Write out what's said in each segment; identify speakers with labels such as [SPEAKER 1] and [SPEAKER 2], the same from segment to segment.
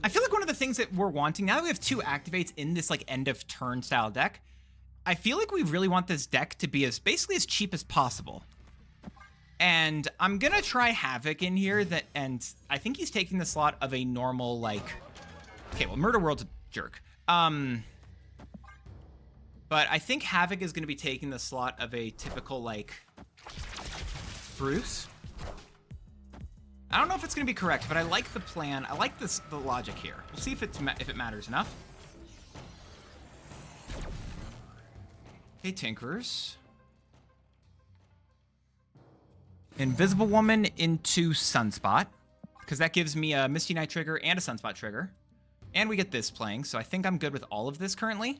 [SPEAKER 1] I feel like one of the things that we're wanting, now that we have 2 activates in this like end of turn style deck, I feel like we really want this deck to be basically as cheap as possible. And I'm gonna try Havoc in here, and I think he's taking the slot of a normal, like, okay, well, Murder World's a jerk. But I think Havoc is gonna be taking the slot of a typical, like, Bruce. I don't know if it's gonna be correct, but I like the plan. I like the logic here. We'll see if it matters enough. Okay, Tinkerers. Invisible Woman into Sunspot, because that gives me a Misty Knight trigger and a Sunspot trigger. And we get this playing, so I think I'm good with all of this currently.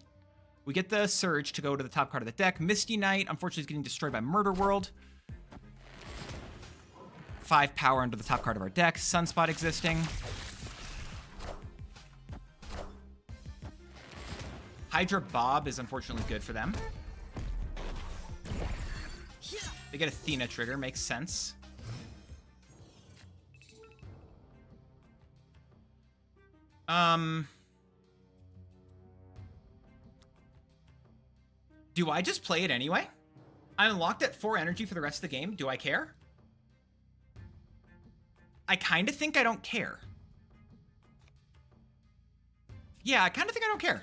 [SPEAKER 1] We get the Surge to go to the top card of the deck. Misty Knight, unfortunately, is getting destroyed by Murder World. 5 power under the top card of our deck. Sunspot existing. Hydra Bob is unfortunately good for them. They get Athena trigger, makes sense. Do I just play it anyway? I'm unlocked at 4 energy for the rest of the game. Do I care? I kind of think I don't care. Yeah, I kind of think I don't care.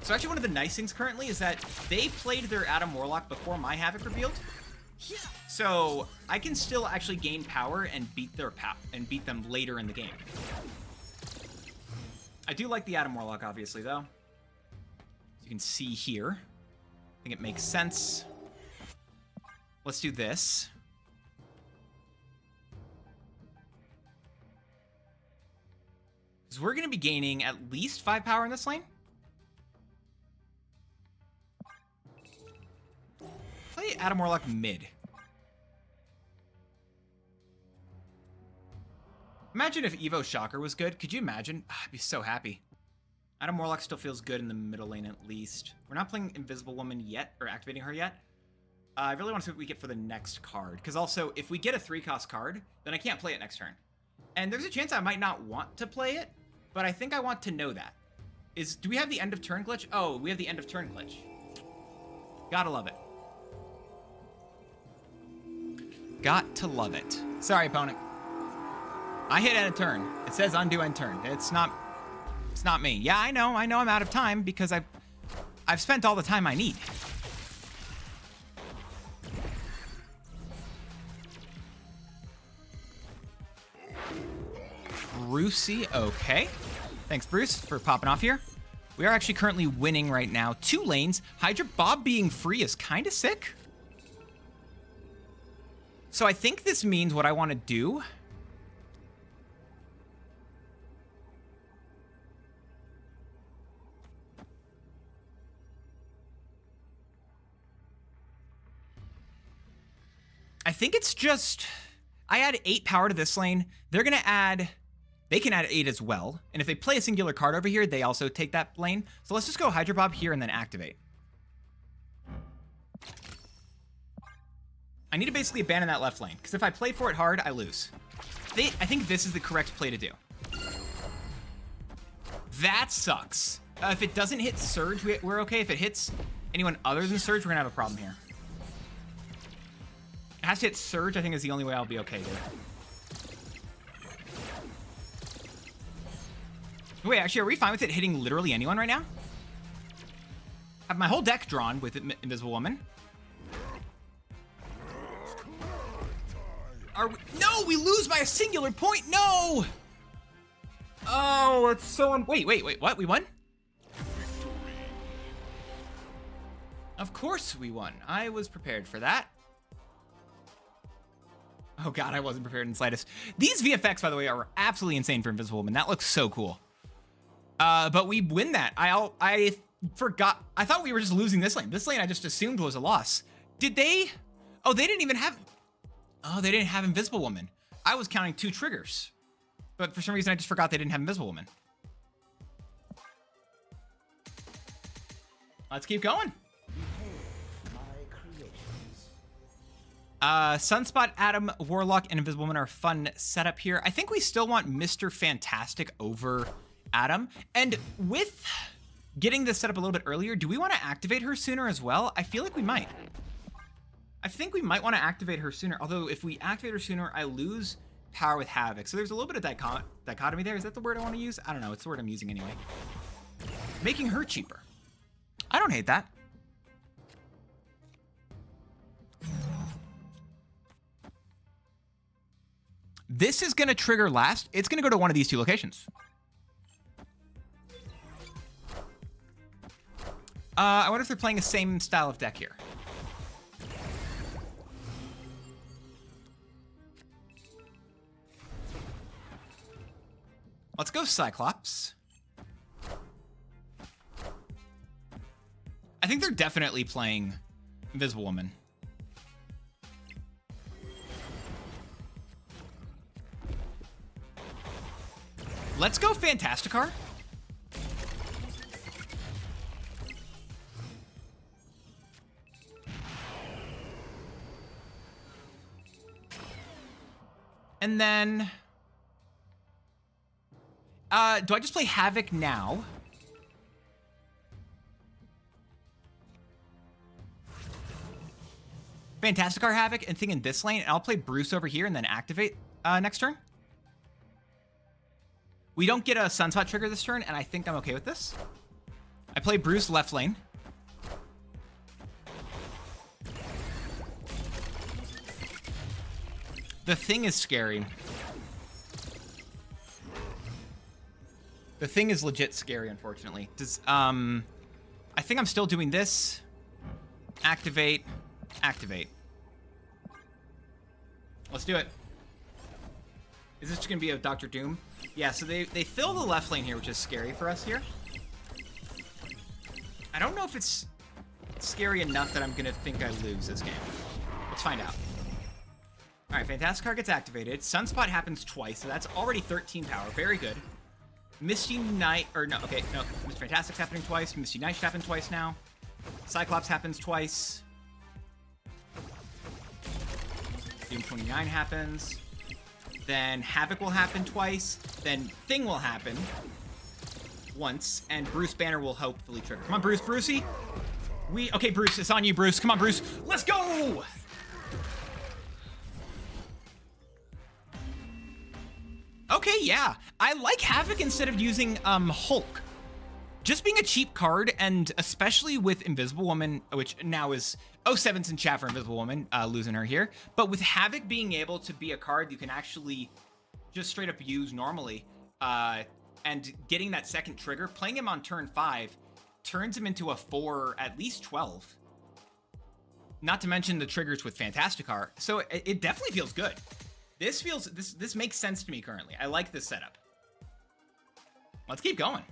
[SPEAKER 1] So actually one of the nice things currently is that they played their Adam Warlock before my Havoc revealed. So I can still actually gain power and beat them later in the game. I do like the Adam Warlock, obviously, though. As you can see here. I think it makes sense. Let's do this. Because we're going to be gaining at least 5 power in this lane. Play Adam Warlock mid. Imagine if Evo Shocker was good. Could you imagine? I'd be so happy. Adam Warlock still feels good in the middle lane at least. We're not playing Invisible Woman yet, or activating her yet. I really want to see what we get for the next card. Because also, if we get a 3-cost card, then I can't play it next turn. And there's a chance I might not want to play it, but I think I want to know that. Do we have the end of turn glitch? Oh, we have the end of turn glitch. Gotta love it. Got to love it. Sorry, opponent. I hit end of turn. It says undo end turn. It's not me. Yeah, I know I'm out of time because I've spent all the time I need. Brucey, okay. Thanks, Bruce, for popping off here. We are actually currently winning right now. 2 lanes. Hydra Bob being free is kind of sick. So I think this means what I want to do. I think it's just, I add 8 power to this lane. They can add 8 as well. And if they play a singular card over here, they also take that lane. So let's just go Hydra Bob here and then activate. I need to basically abandon that left lane, because if I play for it hard, I lose. I think this is the correct play to do. That sucks. If it doesn't hit Surge, we're okay. If it hits anyone other than Surge, we're gonna have a problem here. It has to hit Surge, I think, is the only way I'll be okay here. Wait, actually, are we fine with it hitting literally anyone right now? I have my whole deck drawn with Invisible Woman. No, we lose by a singular point. No. Oh, it's so wait, what? We won? Of course we won. I was prepared for that. Oh god, I wasn't prepared in the slightest. These VFX, by the way, are absolutely insane for Invisible Woman. That looks so cool. But we win that. I forgot. I thought we were just losing this lane. This lane I just assumed was a loss. Did they? Oh, they didn't even have. Oh, they didn't have Invisible Woman. I was counting 2 triggers. But for some reason, I just forgot they didn't have Invisible Woman. Let's keep going. Sunspot, Atom, Warlock, and Invisible Woman are a fun setup here. I think we still want Mr. Fantastic over Atom. And with getting this set up a little bit earlier, do we want to activate her sooner as well? I feel like we might. I think we might want to activate her sooner. Although if we activate her sooner, I lose power with Havoc. So there's a little bit of dichotomy there. Is that the word I want to use? I don't know. It's the word I'm using anyway. Making her cheaper. I don't hate that. This is going to trigger last. It's going to go to one of these two locations. I wonder if they're playing the same style of deck here. Let's go Cyclops. I think they're definitely playing Invisible Woman. Let's go Fantasticar. And then, do I just play Havoc now? Fantasticar Havoc and thing in this lane, and I'll play Bruce over here and then activate next turn. We don't get a Sunspot trigger this turn, and I think I'm okay with this. I play Bruce left lane. The thing is scary. The thing is legit scary, unfortunately. I think I'm still doing this. Activate. Activate. Let's do it. Is this just gonna be a Dr. Doom? Yeah, so they fill the left lane here, which is scary for us here. I don't know if it's scary enough that I'm gonna think I lose this game. Let's find out. All right, Fantasticar gets activated. Sunspot happens twice, so that's already 13 power. Very good. Misty Knight, or no, okay, no. Mr. Fantastic's happening twice. Misty Knight should happen twice now. Cyclops happens twice. Doom 29 happens. Then Havoc will happen twice. Then Thing will happen once. And Bruce Banner will hopefully trigger. Come on, Bruce. Brucey. Okay, Bruce. It's on you, Bruce. Come on, Bruce. Let's go! Okay, yeah. I like Havoc instead of using Hulk. Just being a cheap card, and especially with Invisible Woman, which now is 07's in chat for Invisible Woman, losing her here. But with Havoc being able to be a card you can actually just straight up use normally, and getting that second trigger, playing him on turn 5 turns him into a 4, at least 12. Not to mention the triggers with Fantasticar. So it definitely feels good. This makes sense to me currently. I like this setup. Let's keep going.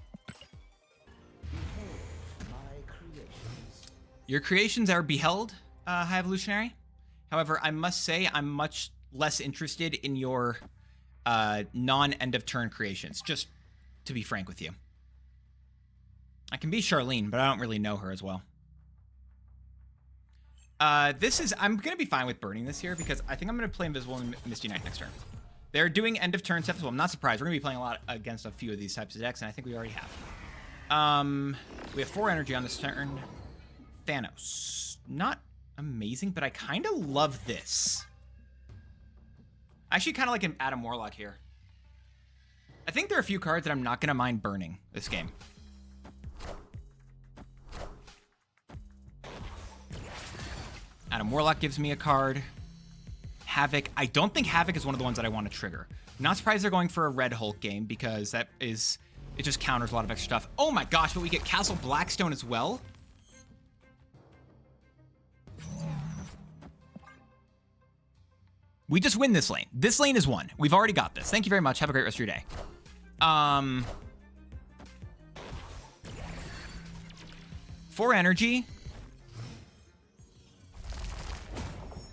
[SPEAKER 1] Your creations are beheld, High Evolutionary. However, I must say I'm much less interested in your non-end of turn creations, just to be frank with you. I can be Charlene, but I don't really know her as well. I'm going to be fine with burning this here because I think I'm going to play Invisible and Misty Knight next turn. They're doing end of turn stuff as well. I'm not surprised. We're going to be playing a lot against a few of these types of decks, and I think we already have. We have 4 energy on this turn. Thanos. Not amazing, but I kind of love this. I actually kind of like an Adam Warlock here. I think there are a few cards that I'm not going to mind burning this game. Adam Warlock gives me a card. Havoc. I don't think Havoc is one of the ones that I want to trigger. Not surprised they're going for a Red Hulk game because it just counters a lot of extra stuff. Oh my gosh, but we get Castle Blackstone as well. We just win this lane. This lane is won. We've already got this. Thank you very much. Have a great rest of your day. 4 energy.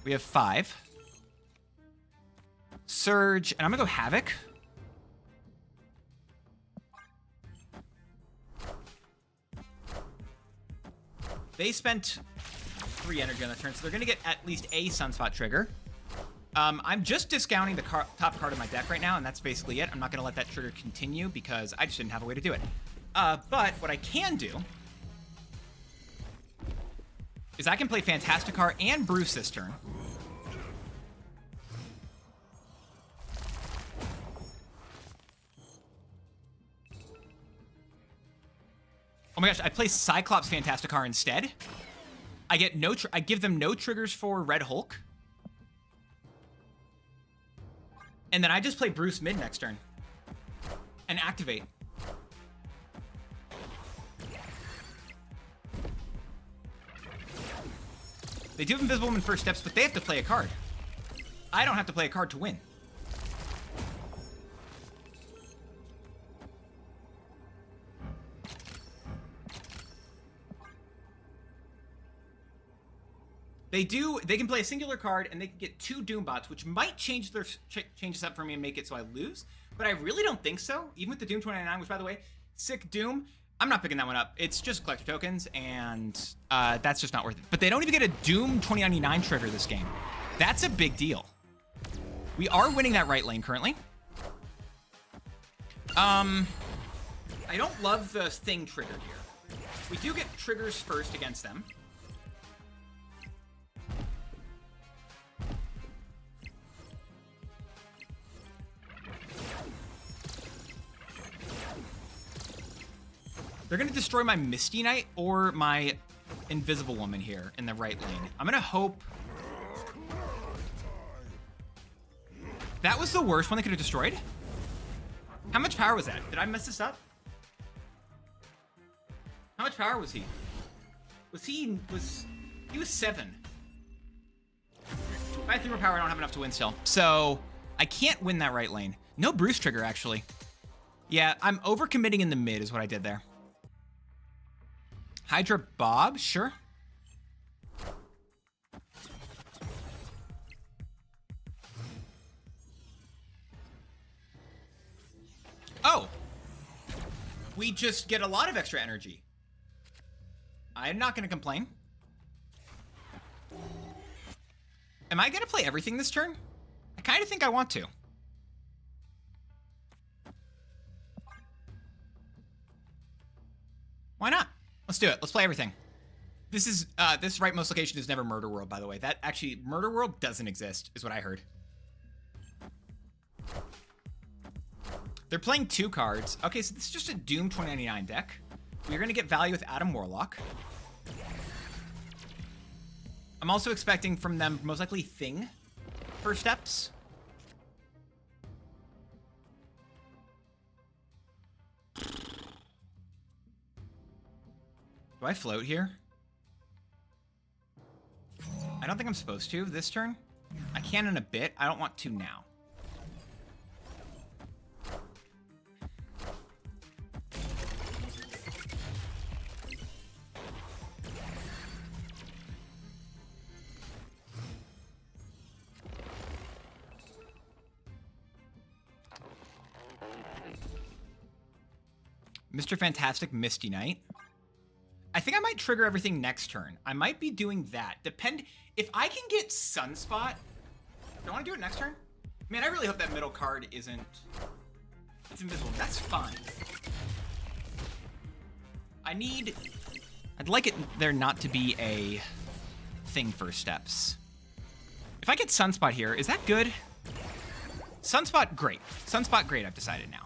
[SPEAKER 1] We have 5. Surge, and I'm gonna go Havoc. They spent 3 energy on the turn, so they're going to get at least a Sunspot trigger. I'm just discounting the top card of my deck right now, and that's basically it. I'm not going to let that trigger continue because I just didn't have a way to do it. But what I can do is I can play Fantasticar and Bruce this turn. Oh my gosh, I play Cyclops Fantasticar instead. I get I give them no triggers for Red Hulk. And then I just play Bruce mid next turn. And activate. They do have Invisible Woman first steps, but they have to play a card. I don't have to play a card to win. They can play a singular card, and they can get 2 Doombots, which might change this up for me and make it so I lose. But I really don't think so. Even with the Doom 29, which, by the way, sick Doom. I'm not picking that one up. It's just collector tokens, and that's just not worth it. But they don't even get a Doom 2099 trigger this game. That's a big deal. We are winning that right lane currently. I don't love the thing trigger here. We do get triggers first against them. They're going to destroy my Misty Knight or my Invisible Woman here in the right lane. I'm going to hope... That was the worst one they could have destroyed? How much power was that? Did I mess this up? How much power was he? He was 7. If I had 3 more power, I don't have enough to win still. So, I can't win that right lane. No Bruce trigger, actually. Yeah, I'm overcommitting in the mid is what I did there. Hydra Bob, sure. Oh! We just get a lot of extra energy. I'm not going to complain. Am I going to play everything this turn? I kind of think I want to. Why not? Let's do it. Let's play everything. This is, this rightmost location is never Murder World, by the way. That actually, Murder World doesn't exist, is what I heard. They're playing 2 cards. Okay, so this is just a Doom 2099 deck. We're going to get value with Adam Warlock. I'm also expecting from them most likely Thing first steps. Do I float here? I don't think I'm supposed to this turn. I can in a bit. I don't want to now. Mr. Fantastic Misty Knight. I think I might trigger everything next turn. I might be doing that. If I can get Sunspot. Do I want to do it next turn? Man, I really hope that middle card isn't... It's invisible. That's fine. I'd like it there not to be a thing first steps. If I get Sunspot here, is that good? Sunspot, great. Sunspot, great, I've decided now.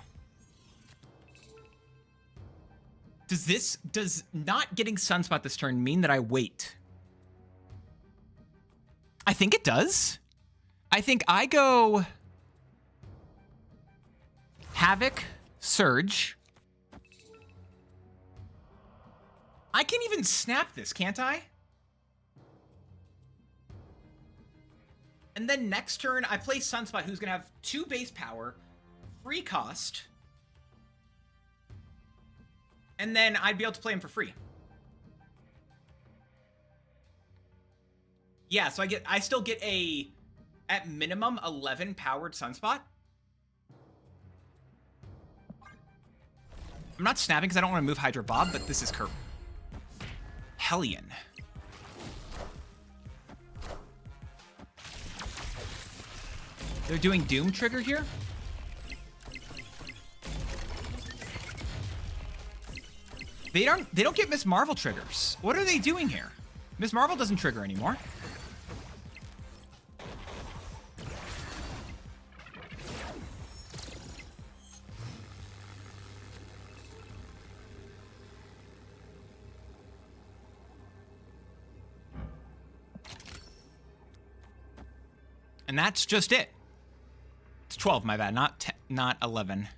[SPEAKER 1] Does not getting Sunspot this turn mean that I wait? I think it does. I think I go Havoc, Surge. I can even snap this, can't I? And then next turn, I play Sunspot, who's gonna have 2 base power, free cost. And then I'd be able to play him for free. Yeah, so I still get a, at minimum, 11 powered Sunspot. I'm not snapping because I don't want to move Hydra Bob, but this is Hellion. They're doing Doom trigger here. They don't get Miss Marvel triggers. What are they doing here? Miss Marvel doesn't trigger anymore. And that's just it. It's 12, my bad, not 11.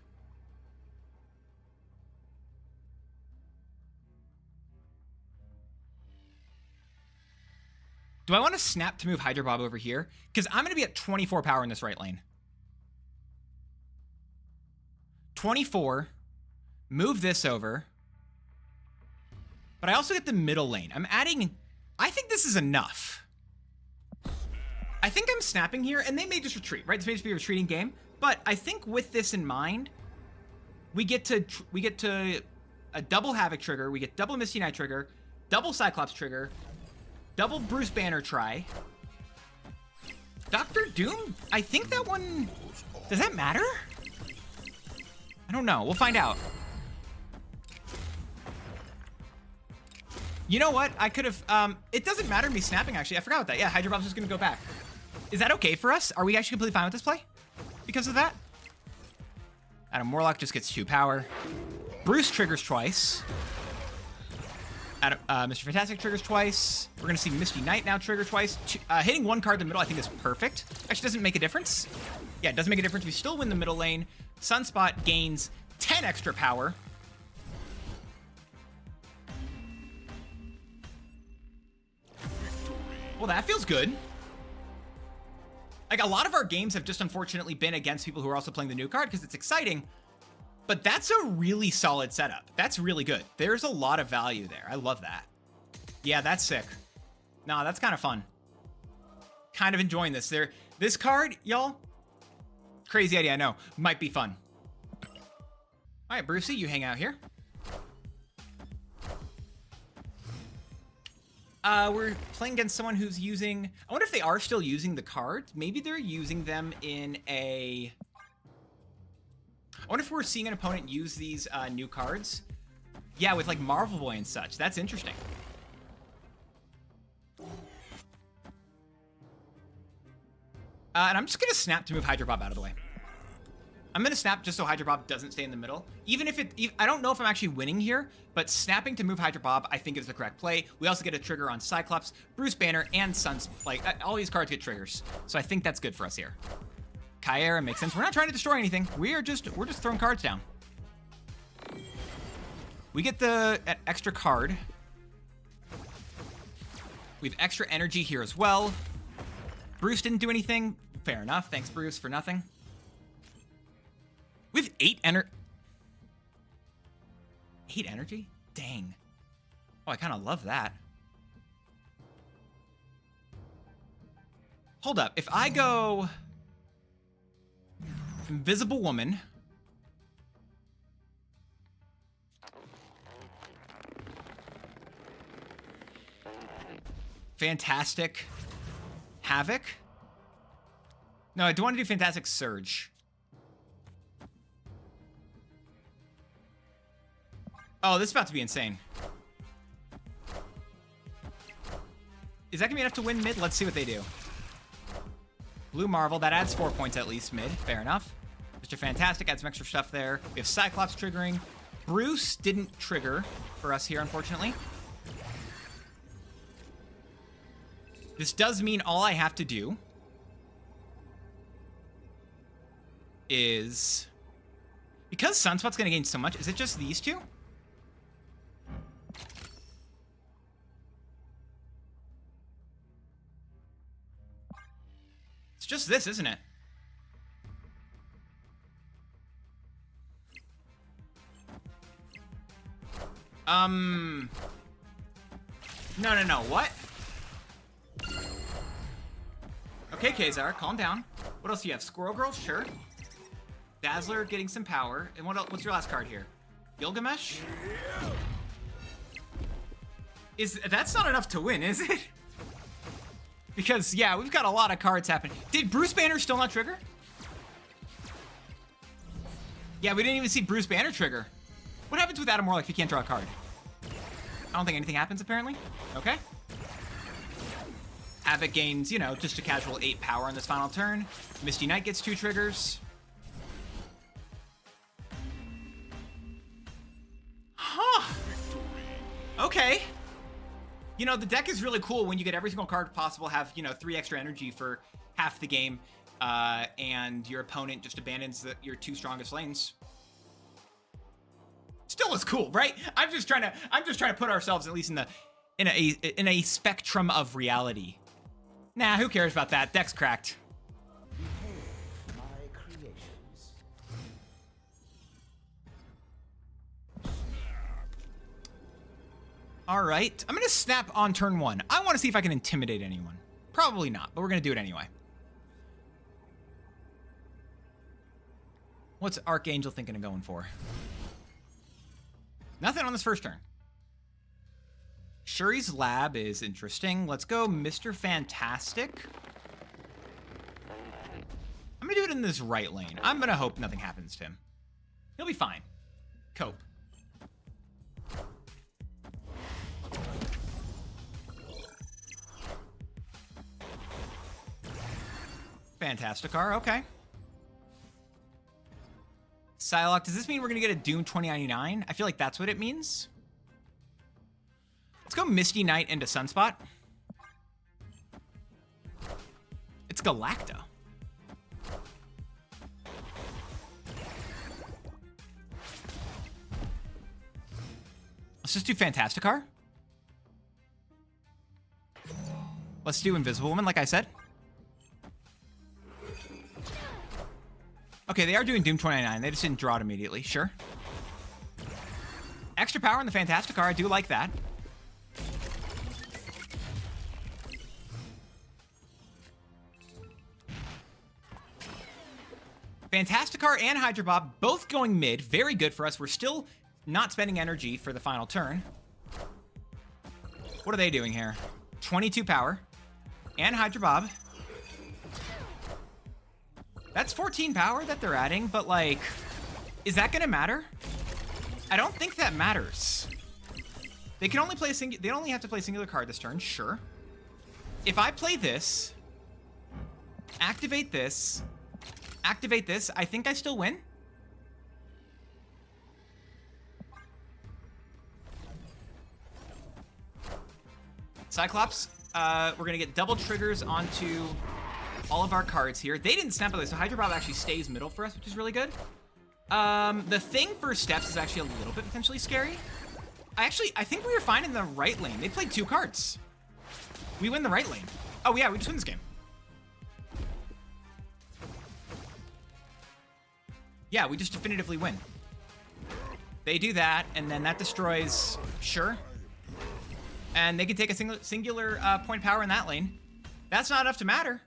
[SPEAKER 1] Do I want to snap to move Hydro Bob over here? Because I'm going to be at 24 power in this right lane. 24. Move this over. But I also get the middle lane. I'm adding... I think this is enough. I think I'm snapping here, and they may just retreat, right? This may just be a retreating game. But I think with this in mind, we get to a double Havoc trigger. We get double Misty Knight trigger, double Cyclops trigger, double Bruce Banner try. Dr. Doom? I think that one... Does that matter? I don't know. We'll find out. You know what? I could have... it doesn't matter me snapping, actually. I forgot about that. Yeah, Hydro Bob's just going to go back. Is that okay for us? Are we actually completely fine with this play? Because of that? Adam Warlock just gets 2 power. Bruce triggers twice. Mr. Fantastic triggers twice. We're going to see Misty Knight now trigger twice. Hitting one card in the middle, I think, is perfect. Actually, doesn't make a difference. Yeah, it doesn't make a difference. We still win the middle lane. Sunspot gains 10 extra power. Well, that feels good. Like, a lot of our games have just unfortunately been against people who are also playing the new card because it's exciting. But that's a really solid setup. That's really good. There's a lot of value there. I love that. Yeah, that's sick. Nah, that's kind of fun. Kind of enjoying this. This card, y'all, crazy idea, I know. Might be fun. All right, Brucey, you hang out here. We're playing against someone who's using... I wonder if they are still using the cards. Maybe they're using them in a... I wonder if we're seeing an opponent use these new cards. Yeah, with like Marvel Boy and such. That's interesting. And I'm just going to snap to move Hydro Bob out of the way. I'm going to snap just so Hydro Bob doesn't stay in the middle. Even if I don't know if I'm actually winning here, but snapping to move Hydro Bob, I think is the correct play. We also get a trigger on Cyclops, Bruce Banner, and Suns. Like, all these cards get triggers. So I think that's good for us here. Kyera makes sense. We're not trying to destroy anything. We're just throwing cards down. We get the extra card. We have extra energy here as well. Bruce didn't do anything. Fair enough. Thanks, Bruce, for nothing. We have 8 energy? Dang. Oh, I kind of love that. Hold up. If I go... Invisible Woman. Fantastic Havoc. No, I do want to do Fantastic Surge. Oh, this is about to be insane. Is that going to be enough to win mid? Let's see what they do. Blue Marvel, that adds 4 points at least mid. Fair enough. Mr. Fantastic adds some extra stuff there. We have Cyclops triggering. Bruce didn't trigger for us here, unfortunately. This does mean all I have to do is... Because Sunspot's going to gain so much, is it just these two? It's just this, isn't it? No, what? Okay, Kazar, calm down. What else do you have? Squirrel Girl, sure. Dazzler getting some power. And what else? What's your last card here? Gilgamesh? That's not enough to win, is it? Because, yeah, we've got a lot of cards happening. Did Bruce Banner still not trigger? Yeah, we didn't even see Bruce Banner trigger. What happens with Adam Warlock if he can't draw a card? I don't think anything happens, apparently. Okay. Havoc gains, you know, just a casual 8 power on this final turn. Misty Knight gets 2 triggers. Huh. Okay. You know, the deck is really cool when you get every single card possible, have, you know, 3 extra energy for half the game, and your opponent just abandons your 2 strongest lanes. Still is cool, right? I'm just trying to put ourselves at least in a spectrum of reality. Nah, who cares about that? Deck's cracked.
[SPEAKER 2] My creations.
[SPEAKER 1] All right, I'm gonna snap on turn 1. I want to see if I can intimidate anyone. Probably not, but we're gonna do it anyway. What's Archangel thinking of going for? Nothing on this first turn. Shuri's Lab is interesting. Let's go Mr. Fantastic. I'm gonna do it in this right lane. I'm gonna hope nothing happens to him. He'll be fine. Cope. Fantasticar, okay. Psylocke, does this mean we're gonna get a Doom 2099? I feel like that's what it means. Let's go Misty Knight into Sunspot. It's Galacta. Let's just do Fantasticar. Let's do Invisible Woman, like I said. Okay, they are doing Doom 2099. They just didn't draw it immediately. Sure. Extra power in the Fantasticar. I do like that. Fantasticar and Hydra Bob both going mid. Very good for us. We're still not spending energy for the final turn. What are they doing here? 22 power. And Hydra Bob. That's 14 power that they're adding, but like, is that gonna matter? I don't think that matters. They can only play they only have to play a singular card this turn, sure. If I play this, activate this, I think I still win. Cyclops, we're gonna get double triggers onto all of our cards here. They didn't snap it, so Hydra Bob actually stays middle for us, which is really good. The thing for steps is actually a little bit potentially scary. I think we were fine in the right lane. They played 2 cards. We win the right lane. Oh yeah, we just win this game. Yeah, we just definitively win. They do that, and then that destroys, sure. And they can take a singular point power in that lane. That's not enough to matter.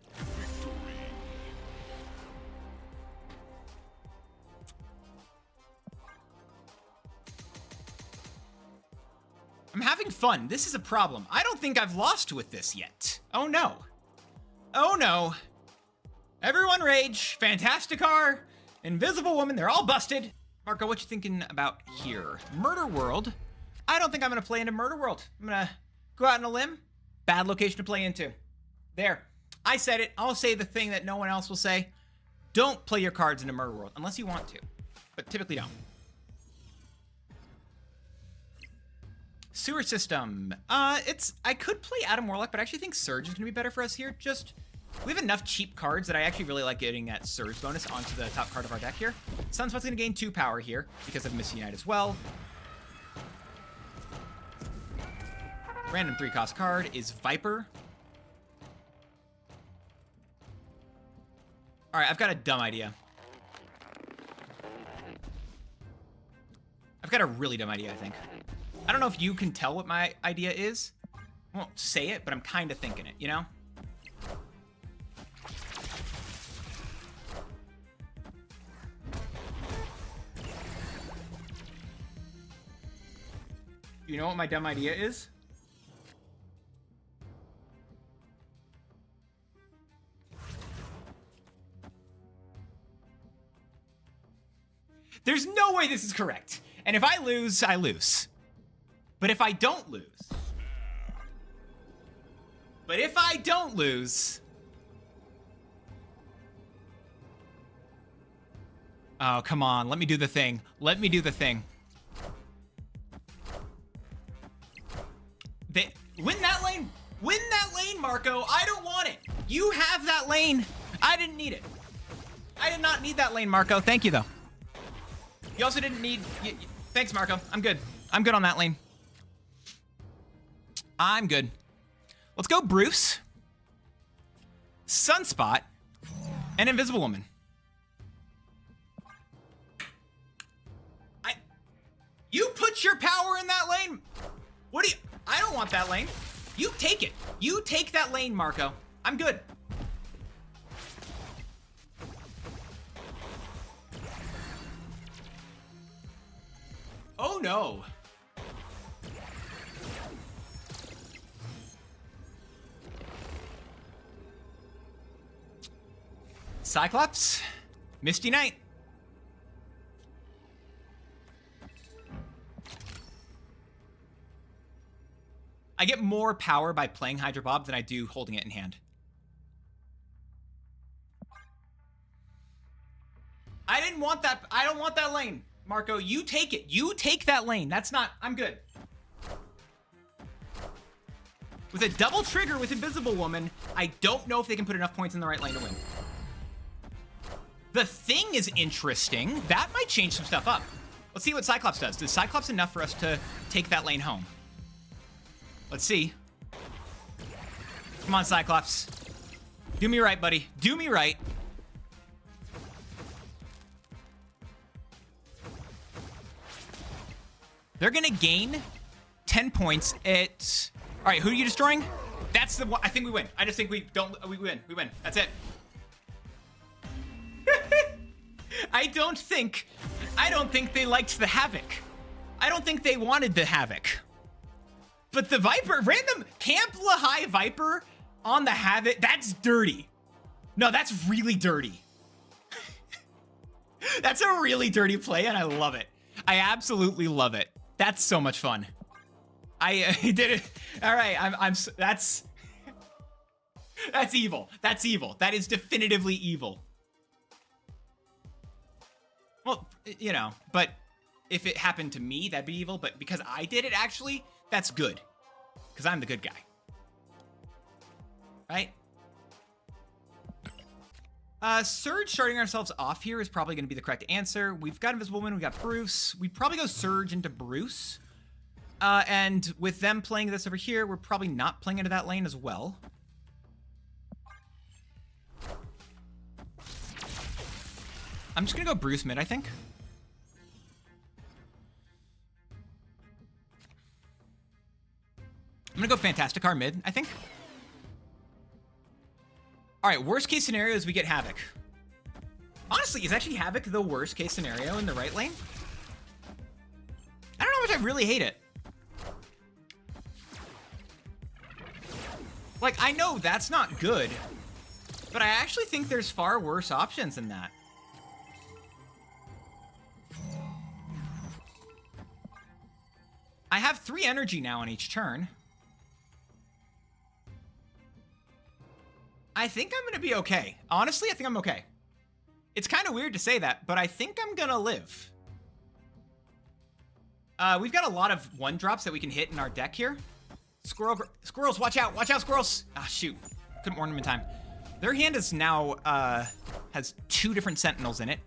[SPEAKER 1] I'm having fun. This is a problem. I don't think I've lost with this yet. Oh no. Oh no. Everyone rage. Fantasticar. Invisible Woman. They're all busted. Marco, what you thinking about here? Murder World. I don't think I'm gonna play into Murder World. I'm gonna go out on a limb. Bad location to play into. There. I said it. I'll say the thing that no one else will say. Don't play your cards into Murder World unless you want to, but typically don't. Sewer System. I could play Adam Warlock, but I actually think Surge is gonna be better for us here. We have enough cheap cards that I actually really like getting that Surge bonus onto the top card of our deck here. Sunspot's gonna gain 2 power here because of Misty Knight as well. Random 3-cost card is Viper. All right, I've got a dumb idea. I've got a really dumb idea, I think. I don't know if you can tell what my idea is. I won't say it, but I'm kind of thinking it, you know? You know what my dumb idea is? There's no way this is correct. And if I lose, I lose. But if I don't lose... Oh, come on. Let me do the thing. Let me do the thing. Win that lane. Win that lane, Marco. I don't want it. You have that lane. I didn't need it. I did not need that lane, Marco. Thank you, though. You also didn't need... Thanks, Marco. I'm good. I'm good on that lane. I'm good. Let's go Bruce, Sunspot, and Invisible Woman. You put your power in that lane? What do you... I don't want that lane. You take it. You take that lane, Marco. I'm good. Oh, no. Cyclops, Misty Knight. I get more power by playing Hydro Bob than I do holding it in hand. I didn't want that. I don't want that lane. Marco, you take it. You take that lane. That's not... I'm good. With a double trigger with Invisible Woman, I don't know if they can put enough points in the right lane to win. The thing is interesting. That might change some stuff up. Let's see what Cyclops does. Does Cyclops enough for us to take that lane home? Let's see. Come on, Cyclops. Do me right, buddy. Do me right. They're gonna gain 10 points at... All right, who are you destroying? That's the one. I think we win. I just think we win. We win. That's it. I don't think they liked the Havoc. I don't think they wanted the Havoc. But the Viper, random Camp Lahai Viper on the Havoc, that's dirty. No, that's really dirty. That's a really dirty play, and I love it. I absolutely love it. That's so much fun. I did it. All right, that's evil. That's evil. That is definitively evil. Well, you know, but if it happened to me, that'd be evil. But because I did it, actually, that's good. Because I'm the good guy. Right? Surge starting ourselves off here is probably going to be the correct answer. We've got Invisible Woman, we've got Bruce. We'd probably go Surge into Bruce. And with them playing this over here, we're probably not playing into that lane as well. I'm just going to go Bruce mid, I think. I'm going to go Fantastic Car mid, I think. All right, worst case scenario is we get Havoc. Honestly, is actually Havoc the worst case scenario in the right lane? I don't know if I really hate it. Like, I know that's not good, but I actually think there's far worse options than that. I have 3 energy now on each turn. I think I'm gonna be okay. Honestly, I think I'm okay. It's kind of weird to say that, but I think I'm gonna live. We've got a lot of 1-drops that we can hit in our deck here. Squirrels, watch out, squirrels. Ah, shoot, couldn't warn them in time. Their hand is now, has 2 different sentinels in it.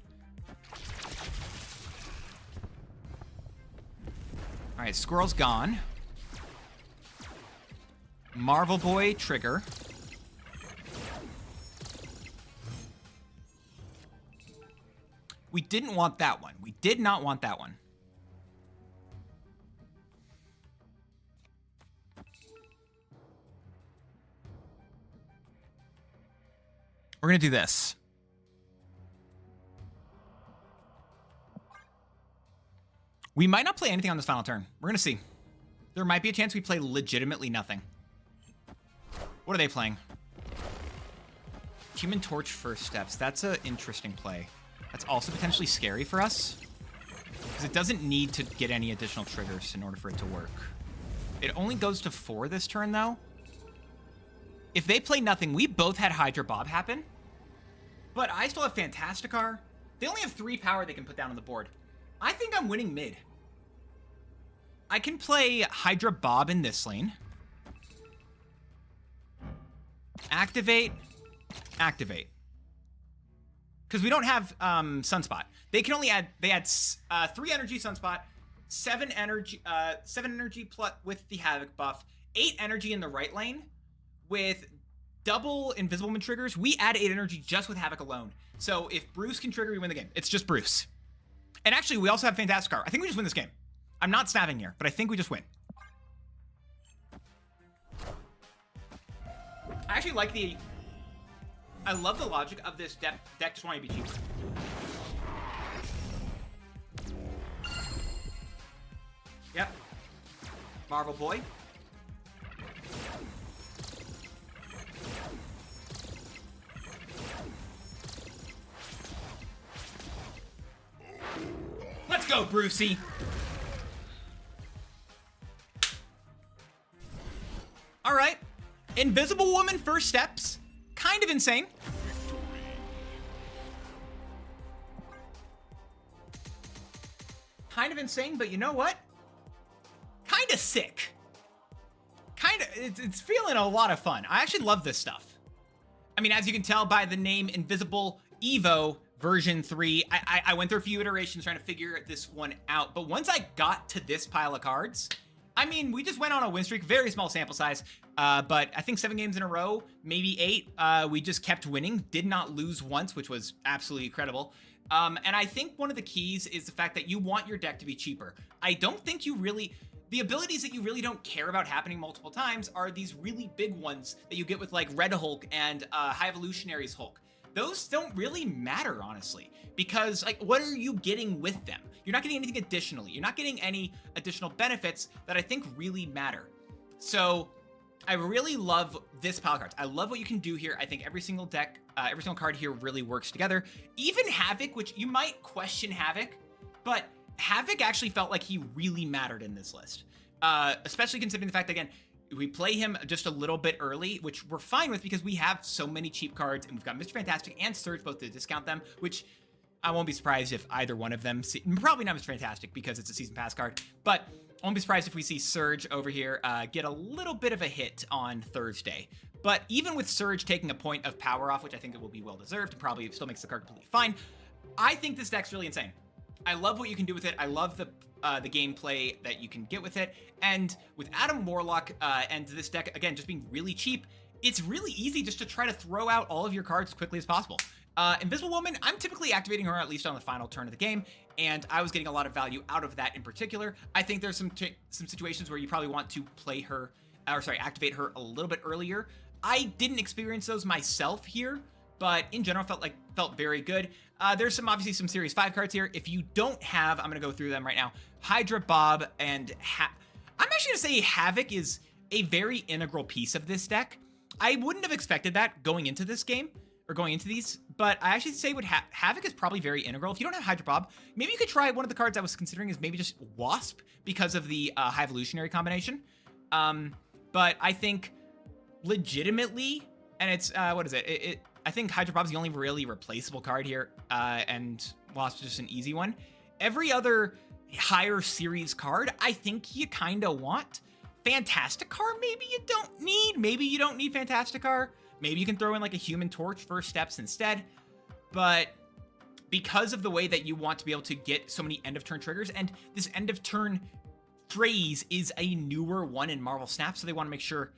[SPEAKER 1] All right, squirrel's gone. Marvel Boy, trigger. We didn't want that one. We did not want that one. We're gonna do this. We might not play anything on this final turn. We're gonna see. There might be a chance we play legitimately nothing. What are they playing? Human Torch first steps. That's an interesting play. That's also potentially scary for us. Because it doesn't need to get any additional triggers in order for it to work. It only goes to 4 this turn, though. If they play nothing, we both had Hydra Bob happen. But I still have Fantasticar. They only have 3 power they can put down on the board. I think I'm winning mid. I can play Hydra Bob in this lane. Activate. Activate. Because we don't have Sunspot. They can only add, they add 3 energy Sunspot, 7 energy plus with the Havoc buff, 8 energy in the right lane with double Invisible Man triggers. We add 8 energy just with Havoc alone. So if Bruce can trigger, we win the game. It's just Bruce. And actually, we also have Fantasticar. I think we just win this game. I'm not snapping here, but I think we just win. I actually like I love the logic of this deck just wanting to be cheaper. Yep. Marvel Boy. Let's go, Brucey. All right. Invisible Woman first steps. Kind of insane. Kind of insane, but you know what? Kind of sick. Kind of, it's feeling a lot of fun. I actually love this stuff. I mean, as you can tell by the name Invisible Evo version 3, I went through a few iterations trying to figure this one out. But once I got to this pile of cards, I mean, we just went on a win streak, very small sample size, but I think 7 games in a row, maybe 8. We just kept winning, did not lose once, which was absolutely incredible. And I think one of the keys is the fact that you want your deck to be cheaper. I don't think you really, the abilities that you really don't care about happening multiple times are these really big ones that you get with like Red Hulk and High Evolutionaries Hulk. Those don't really matter, honestly, because like, what are you getting with them? You're not getting anything additionally. You're not getting any additional benefits that I think really matter. So I really love this pile of cards. I love what you can do here. I think every single deck, every single card here really works together. Even Havoc, which you might question Havoc, but Havoc actually felt like he really mattered in this list. Especially considering the fact that, again, we play him just a little bit early, which we're fine with because we have so many cheap cards and we've got Mr. Fantastic and Surge both to discount them, which I won't be surprised if either one of them, probably not Mr. Fantastic because it's a season pass card, but I won't be surprised if we see Surge over here get a little bit of a hit on Thursday. But even with Surge taking a point of power off, which I think it will be well deserved and probably still makes the card completely fine, I think this deck's really insane. I love what you can do with it. I love the gameplay that you can get with it. And with Adam Warlock and this deck, again, just being really cheap, it's really easy just to try to throw out all of your cards as quickly as possible. Invisible Woman, I'm typically activating her at least on the final turn of the game, and I was getting a lot of value out of that in particular. I think there's some situations where you probably want to play her, or sorry, activate her a little bit earlier. I didn't experience those myself here, but in general felt very good. There's obviously some Series 5 cards here. If you don't have, I'm gonna go through them right now. Hydra Bob and I'm actually gonna say Havoc is a very integral piece of this deck. I wouldn't have expected that going into this game, or going into these, but I actually say Havoc is probably very integral. If you don't have Hydra Bob, maybe you could try one of the cards I was considering is maybe just Wasp because of the High Evolutionary combination. But I think legitimately, and it's, what is it? I think Hydra Bob's the only really replaceable card here, and Wasp is just an easy one. Every other higher series card, I think you kind of want. Fantasticar, maybe you don't need. Maybe you don't need Fantasticar. Maybe you can throw in like a Human Torch first steps instead. But because of the way that you want to be able to get so many end of turn triggers, and this end of turn phrase is a newer one in Marvel Snap, so they want to make sure.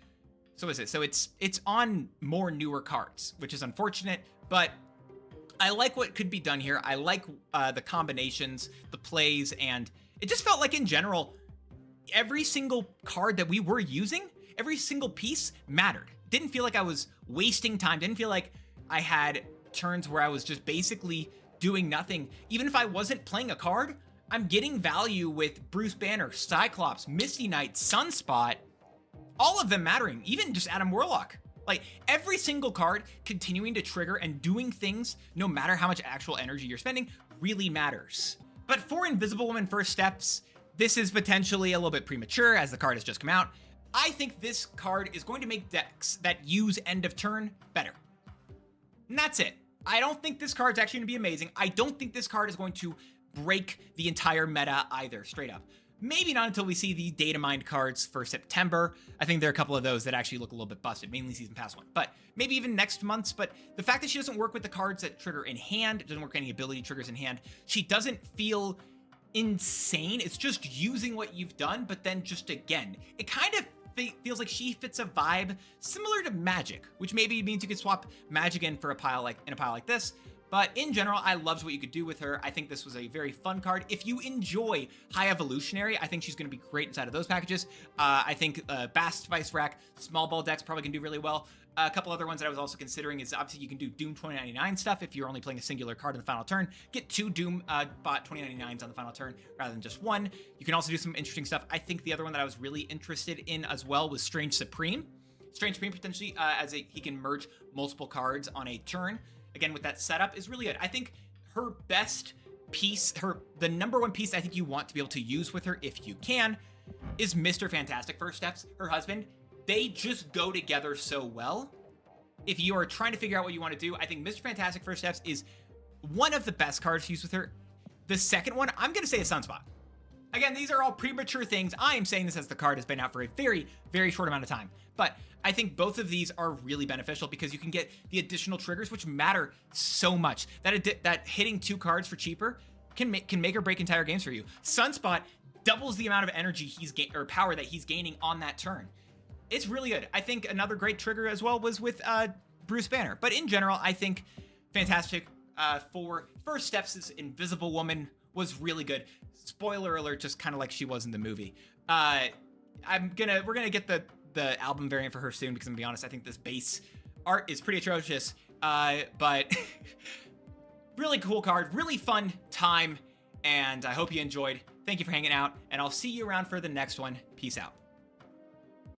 [SPEAKER 1] So it's on more newer cards, which is unfortunate, but I like what could be done here. I like the combinations, the plays, and it just felt like in general, every single card that we were using, every single piece mattered. Didn't feel like I was wasting time. Didn't feel like I had turns where I was just basically doing nothing. Even if I wasn't playing a card, I'm getting value with Bruce Banner, Cyclops, Misty Knight, Sunspot, all of them mattering, even just Adam Warlock. Like every single card continuing to trigger and doing things, no matter how much actual energy you're spending, really matters. But for Invisible Woman First Steps, this is potentially a little bit premature as the card has just come out. I think this card is going to make decks that use end of turn better. And that's it. I don't think this card's actually going to be amazing. I don't think this card is going to break the entire meta either, straight up. Maybe not until we see the data mined cards for September. I think there are a couple of those that actually look a little bit busted, mainly Season Pass 1. But maybe even next month's. But the fact that she doesn't work with the cards that trigger in hand, doesn't work with any ability triggers in hand, she doesn't feel insane. It's just using what you've done, but then just again, it kind of feels like she fits a vibe similar to Magic, which maybe means you could swap Magic in for a pile like this. But in general, I loved what you could do with her. I think this was a very fun card. If you enjoy High Evolutionary, I think she's going to be great inside of those packages. I think Bast Spice Rack, Small Ball decks probably can do really well. A couple other ones that I was also considering is obviously you can do Doom 2099 stuff if you're only playing a singular card in the final turn. Get 2 Doom bot 2099s on the final turn rather than just 1. You can also do some interesting stuff. I think the other one that I was really interested in as well was Strange Supreme. Strange Supreme potentially he can merge multiple cards on a turn. Again, with that setup is really good. I think her best piece, the number one piece I think you want to be able to use with her if you can, is Mr. Fantastic First Steps, her husband. They just go together so well. If you are trying to figure out what you want to do, I think Mr. Fantastic First Steps is one of the best cards to use with her. The second one, I'm going to say a Sunspot. Again, these are all premature things. I am saying this as the card has been out for a very, very short amount of time. But I think both of these are really beneficial because you can get the additional triggers, which matter so much. That hitting 2 cards for cheaper can make or break entire games for you. Sunspot doubles the amount of energy or power that he's gaining on that turn. It's really good. I think another great trigger as well was with Bruce Banner. But in general, I think Fantastic for First Steps' Invisible Woman was really good. Spoiler alert, just kind of like she was in the movie. We're gonna get the album variant for her soon because I'm gonna be honest, I think this base art is pretty atrocious. But really cool card, really fun time, and I hope you enjoyed. Thank you for hanging out, and I'll see you around for the next one. Peace out.